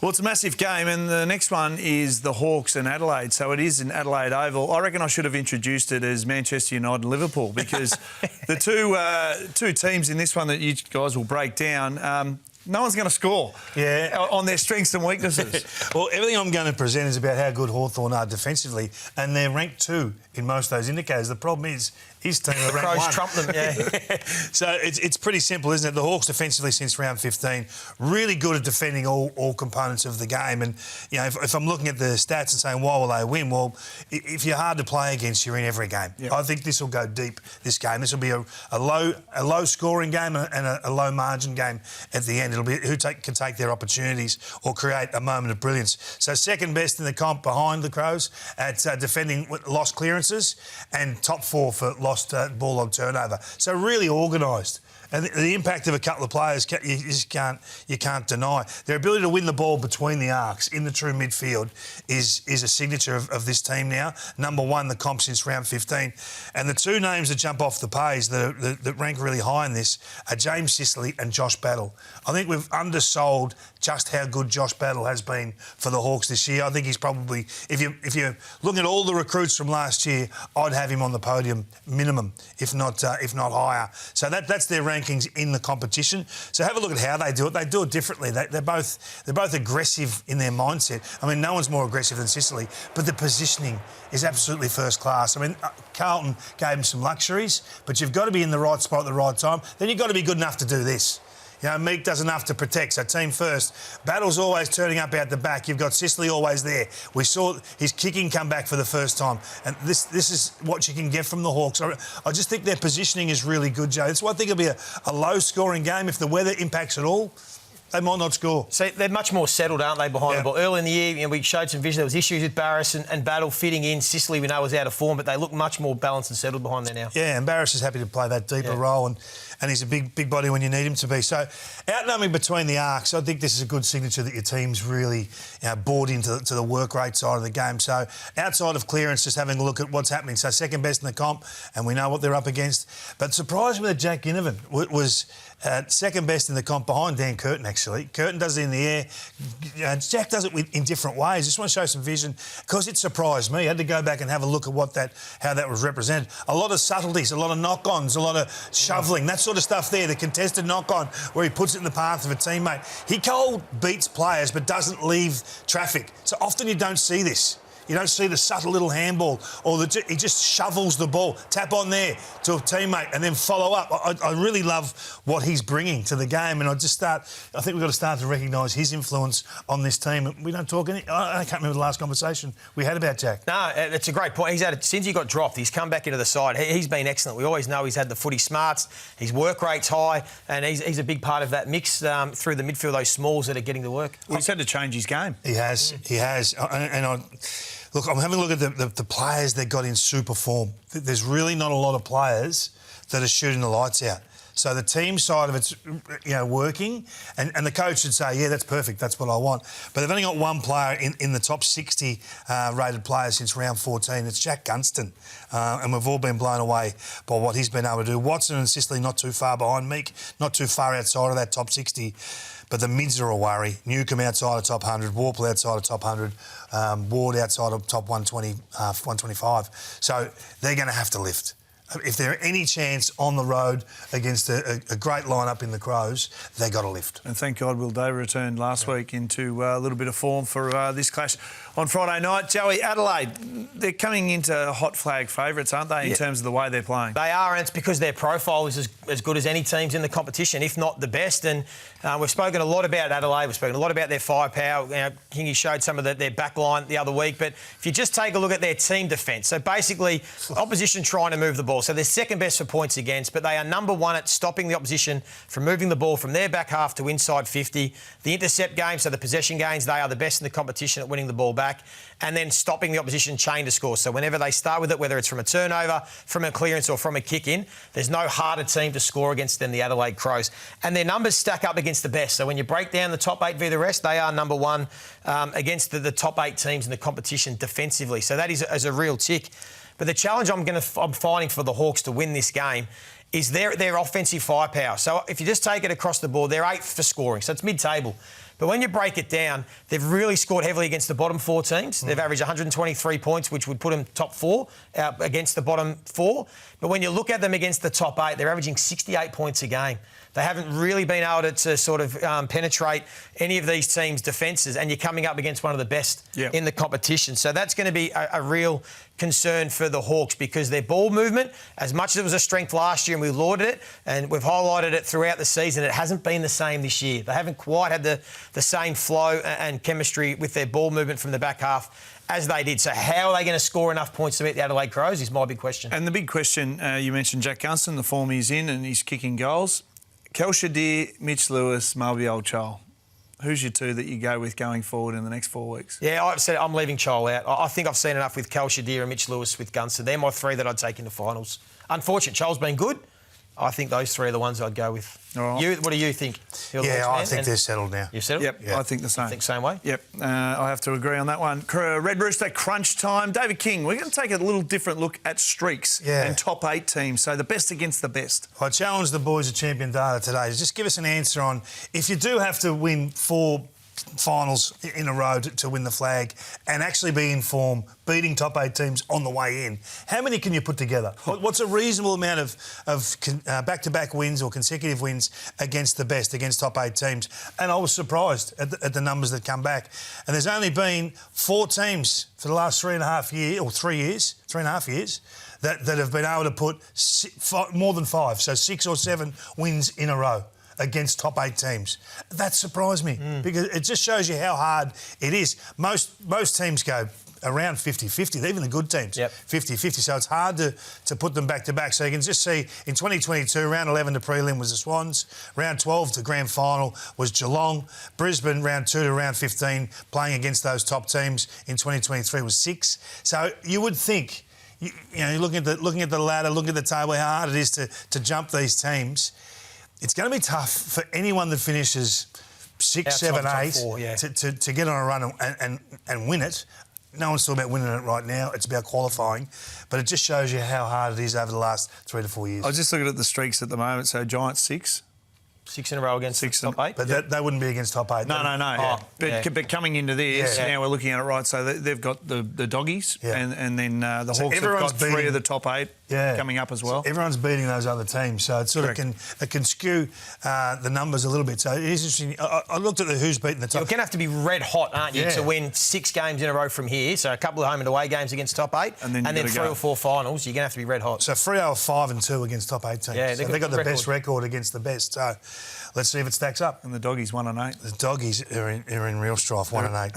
Well, it's a massive game, and the next one is the Hawks and Adelaide. So it is in Adelaide Oval. I reckon I should have introduced it as Manchester United and Liverpool, because the two teams in this one that you guys will break down, no one's going to score on their strengths and weaknesses. Well, everything I'm going to present is about how good Hawthorn are defensively, and they're ranked 2 in most of those indicators. The problem is his team are ranked 1. Crows trump them, So it's pretty simple, isn't it? The Hawks defensively since round 15, really good at defending all components of the game. And, you know, if I'm looking at the stats and saying, why will they win? Well, if you're hard to play against, you're in every game. Yep. I think this will go deep, this game. This will be a low-scoring game and a low-margin game at the end. It'll be who can take their opportunities or create a moment of brilliance. So second best in the comp behind the Crows at defending lost clearances, and top 4 for lost ball on turnover. So really organised. And the impact of a couple of players you can't deny. Their ability to win the ball between the arcs in the true midfield is a signature of this team now. Number 1, the comp since round 15. And the 2 names that jump off the page that rank really high in this are James Sicily and Josh Battle. I think we've undersold just how good Josh Battle has been for the Hawks this year. I think he's probably, if you're looking at all the recruits from last year, I'd have him on the podium minimum, if not higher. So that's their rankings in the competition. So have a look at how they do it. They do it differently. They're both aggressive in their mindset. I mean, no one's more aggressive than Sicily, but the positioning is absolutely first class. I mean, Carlton gave him some luxuries, but you've got to be in the right spot at the right time. Then you've got to be good enough to do this. You know, Meek does enough to protect, so team first. Battle's always turning up out the back. You've got Sicily always there. We saw his kicking come back for the first time. And this is what you can get from the Hawks. I just think their positioning is really good, Joe. That's why I think it'll be a low-scoring game. If the weather impacts at all, they might not score. So they're much more settled, aren't they, behind the ball? Early in the year, you know, we showed some vision. There was issues with Barris and Battle fitting in. Sicily, we know, was out of form, but they look much more balanced and settled behind there now. Yeah, and Barris is happy to play that deeper role, and he's a big body when you need him to be. So outnumbering between the arcs, I think this is a good signature that your team's really bought into the work rate side of the game. So outside of clearance, just having a look at what's happening. So second best in the comp, and we know what they're up against. But surprised me that Jack Ginnivan was second best in the comp behind Dan Curtin, actually. Curtin does it in the air. Jack does it in different ways. Just want to show some vision, because it surprised me. I had to go back and have a look at how that was represented. A lot of subtleties, a lot of knock-ons, a lot of shoveling, that sort of stuff there. The contested knock-on where he puts it in the path of a teammate. He cold beats players but doesn't leave traffic. So often you don't see this. You don't see the subtle little handball, or he just shovels the ball, tap on there to a teammate and then follow up. I really love what he's bringing to the game, and I think we've got to start to recognise his influence on this team. We don't talk I can't remember the last conversation we had about Jack. No, it's a great point. Since he got dropped, he's come back into the side. He's been excellent. We always know he's had the footy smarts, his work rate's high, and he's a big part of that mix through the midfield, those smalls that are getting the work. Well, he's had to change his game. He has. Look, I'm having a look at the players that got in super form. There's really not a lot of players that are shooting the lights out. So the team side of it's, working, and the coach should say, yeah, that's perfect, that's what I want. But they've only got one player in the top 60 rated players since round 14. It's Jack Gunston, and we've all been blown away by what he's been able to do. Watson and Sicily not too far behind. Meek not too far outside of that top 60. But the mids are a worry. Newcombe outside of top 100, Warple outside of top 100, Ward outside of top 120, 125. So they're going to have to lift. If they're any chance on the road against a great lineup in the Crows, they got to lift. And thank God Will Day returned last week into a little bit of form for this clash on Friday night. Joey, Adelaide, they're coming into hot flag favourites, aren't they, in terms of the way they're playing? They are, and it's because their profile is as good as any teams in the competition, if not the best. And we've spoken a lot about Adelaide. We've spoken a lot about their firepower. Kingy showed some of their back line the other week. But if you just take a look at their team defence, so basically opposition trying to move the ball. So they're second best for points against, but they are number 1 at stopping the opposition from moving the ball from their back half to inside 50. The intercept game, so the possession gains, they are the best in the competition at winning the ball back. And then stopping the opposition chain to score. So whenever they start with it, whether it's from a turnover, from a clearance or from a kick-in, there's no harder team to score against than the Adelaide Crows. And their numbers stack up against the best. So when you break down the top 8 v the rest, they are number 1 against the top 8 teams in the competition defensively. So that is a real tick. But the challenge I'm finding for the Hawks to win this game is their offensive firepower. So if you just take it across the board, they're 8th for scoring. So it's mid-table. But when you break it down, they've really scored heavily against the bottom 4 teams. They've averaged 123 points, which would put them top 4 against the bottom 4. But when you look at them against the top 8, they're averaging 68 points a game. They haven't really been able to sort of penetrate any of these teams' defences, and you're coming up against one of the best in the competition. So that's going to be a real concern for the Hawks, because their ball movement, as much as it was a strength last year and we lauded it and we've highlighted it throughout the season, it hasn't been the same this year. They haven't quite had the same flow and chemistry with their ball movement from the back half as they did. So how are they going to score enough points to beat the Adelaide Crows is my big question. And the big question, you mentioned Jack Gunston, the form he's in and he's kicking goals. Kel Shadir, Mitch Lewis, Marby Old-Chol. Who's your 2 that you go with going forward in the next 4 weeks? Yeah, I've said I'm leaving Chol out. I think I've seen enough with Kel Shadir and Mitch Lewis with Gunston. They're my 3 that I'd take into finals. Unfortunate, Chol's been good. I think those 3 are the ones I'd go with. All right. What do you think? I think they're settled now. You're settled? Yep, I think the same. I think same way? Yep, I have to agree on that one. Red Rooster crunch time. David King, we're going to take a little different look at streaks and top 8 teams, so the best against the best. I challenged the boys at Champion Data today to just give us an answer on, if you do have to win 4 finals in a row to win the flag and actually be in form, beating top 8 teams on the way in, how many can you put together? What's a reasonable amount of back-to-back wins or consecutive wins against the best, against top 8 teams? And I was surprised at the numbers that come back. And there's only been 4 teams for the last 3.5 years, or 3.5 years, that have been able to put more than 5, so 6 or 7 wins in a row against top 8 teams. That surprised me because it just shows you how hard it is. Most teams go around 50-50, even the good teams, 50-50. So it's hard to put them back-to-back. So you can just see in 2022, round 11 to prelim was the Swans, round 12 to grand final was Geelong, Brisbane round 2 to round 15 playing against those top teams in 2023 was 6. So you would think, you know, looking at the ladder, looking at the table, how hard it is to jump these teams. It's going to be tough for anyone that finishes 6, 7, 8 to get on a run and win it. No one's talking about winning it right now. It's about qualifying. But it just shows you how hard it is over the last 3 to 4 years. I was just looking at the streaks at the moment. So Giants 6. 6 in a row against top 8. But they wouldn't be against top 8. No. But coming into this, now we're looking at it right. So they've got the Doggies and then the Hawks have got 3 of the top 8 coming up as well. So everyone's beating those other teams. So it sort of can skew the numbers a little bit. So it is interesting. I looked at who's beating the top. You're going to have to be red hot, aren't you, to win 6 games in a row from here. So a couple of home and away games against top 8 and then 3 or 4 finals. You're going to have to be red hot. So Freo are 5-2 against top 8 teams. Yeah, they've got the best record against the best. So let's see if it stacks up. And the Doggies 1-8. The Doggies are in real strife, 1-8.